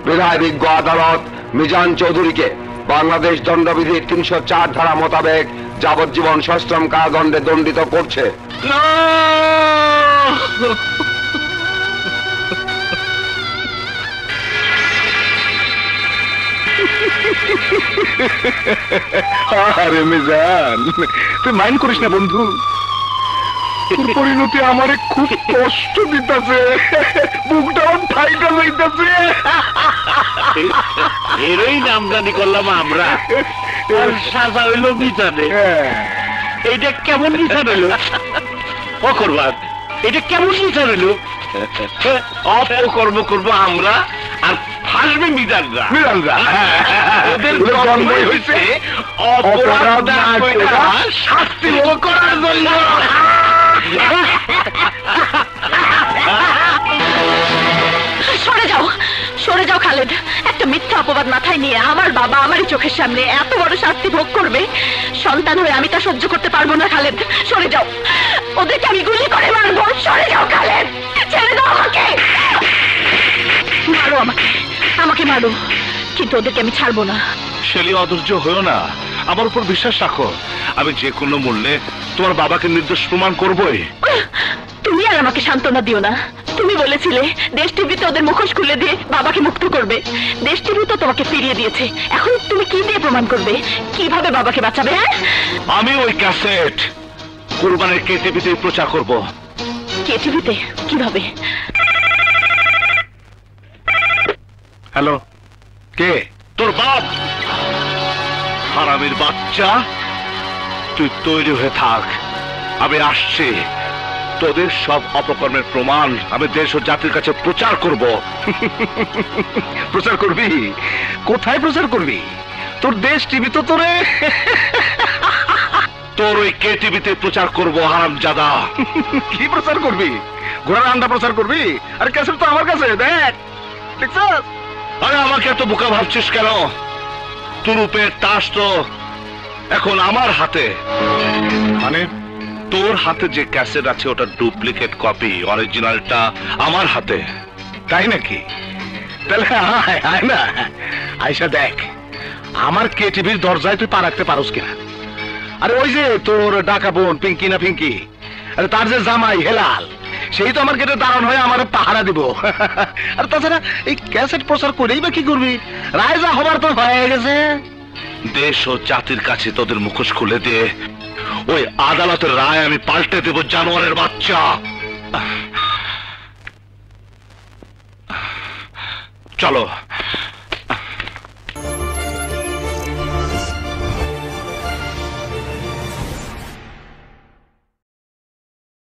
বিধায় বিজ্ঞ আদালত মিজান চৌধুরীকে বাংলাদেশ দণ্ডবিধির 304 ধারা মোতাবেক যাবজ্জীবন সশ্রম কারাদণ্ডে দণ্ডিত করছে। আরে মিজান, তুই মাইন্ড করিস না বন্ধু, তোর পরিণতি আমারে খুব কষ্ট দিতেছে, বুকটা ফাইটা যাইতেছে। এরই নামদানি করলাম আমরা, আর সাজা হইল বিচারে। এইটা কেমন বিচার হইল অকর্বাদ? এটা কেমন বিচার হইল? অপকর্ম করবো আমরা আর ফাঁসবে মিজানরা। ওদের জন্মই হয়েছে অপরাধ না কইরা শাস্তি ভোগ করার জন্য। সরে যাও, সরে যাও খালেদ। একটা মিথ্যা অপবাদ মাথায় নিয়ে আমার বাবা আমারই চোখের সামনে এত বড় শাস্তি ভোগ করবে, সন্তান হয়ে আমি তা সহ্য করতে পারবো না। খালেদ সরে যাও, ওদেরকে আমি গুলি করে মারবো। সরে যাও খালেদ, ছেড়ে দাও আমাকে। মারো আমাকে, আমাকে মারো, কিন্তু ওদেরকে আমি ছাড়বো না। শেলি, অধৈর্য হয়েও না, আমার উপর বিশ্বাস রাখো। আমি যে কোনো মূল্যে তোমার বাবাকে নির্দোষ প্রমাণ করবোই। তুমি আর আমাকে সান্ত্বনা দিও না। তুমি বলেছিলে দেশ টিভিতে ওদের মুখোশ খুলে দিয়ে বাবাকে মুক্ত করবে। দেশ টিভি তো তোমাকে ফিরিয়ে দিয়েছে। এখন তুমি কি দিয়ে প্রমাণ করবে? কিভাবে বাবাকে বাঁচাবে? আমি ওই ক্যাসেট কুরবানের কে টিভিতে প্রচার করব। কে টিভিতে? কিভাবে? হ্যালো, কে? তোর বাপ। হারামির বাচ্চা, তুই তৈরি হয়ে থাক, আমি আসছি। তোদের সব অপকর্মের প্রমাণ আমি দেশ ও জাতির কাছে প্রচার করব। প্রচার করবি? কোথায় প্রচার করবি? তোর দেশ টিভি তো তোরে। তোর ওই কে টিভিতে প্রচার করব, হারামজাদা। কি প্রচার করবি? ঘোড়ার আন্ডা প্রচার করবি? আরে ক্যাসেট তো আমার কাছে, দেখ, দেখছস? আরে আমাকে এত বোকা ভাবছিস কেন? তুরুপের তাস তো এখন আমার হাতে। মানে তোর হাতে যে ক্যাসেট আছে ওটা ডুপ্লিকেট কপি, অরিজিনালটা আমার হাতে। তাই নাকি? তাহলে আয় না, আয়সা দেখ আমার কে টিভির দরজায় তুই পা রাখতে পারোস কিনা। আরে ওই যে তোর ডাকা বোন পিঙ্কি না পিঙ্কি, আরে তার যে জামাই হেলাল, সেই তো আমার গেটে দাঁড়ান হয়ে আমার পাহারা দিব। আর তাছাড়া এই ক্যাসেট প্রচার করেই বা কি করবি? রায় যা হবার তো হয়ে গেছে। দেশ ও জাতির কাছে তোদের মুখোশ খুলে দিয়ে ওই আদালতের রায় আমি পাল্টে দেব, জানোয়ারের বাচ্চা। চলো।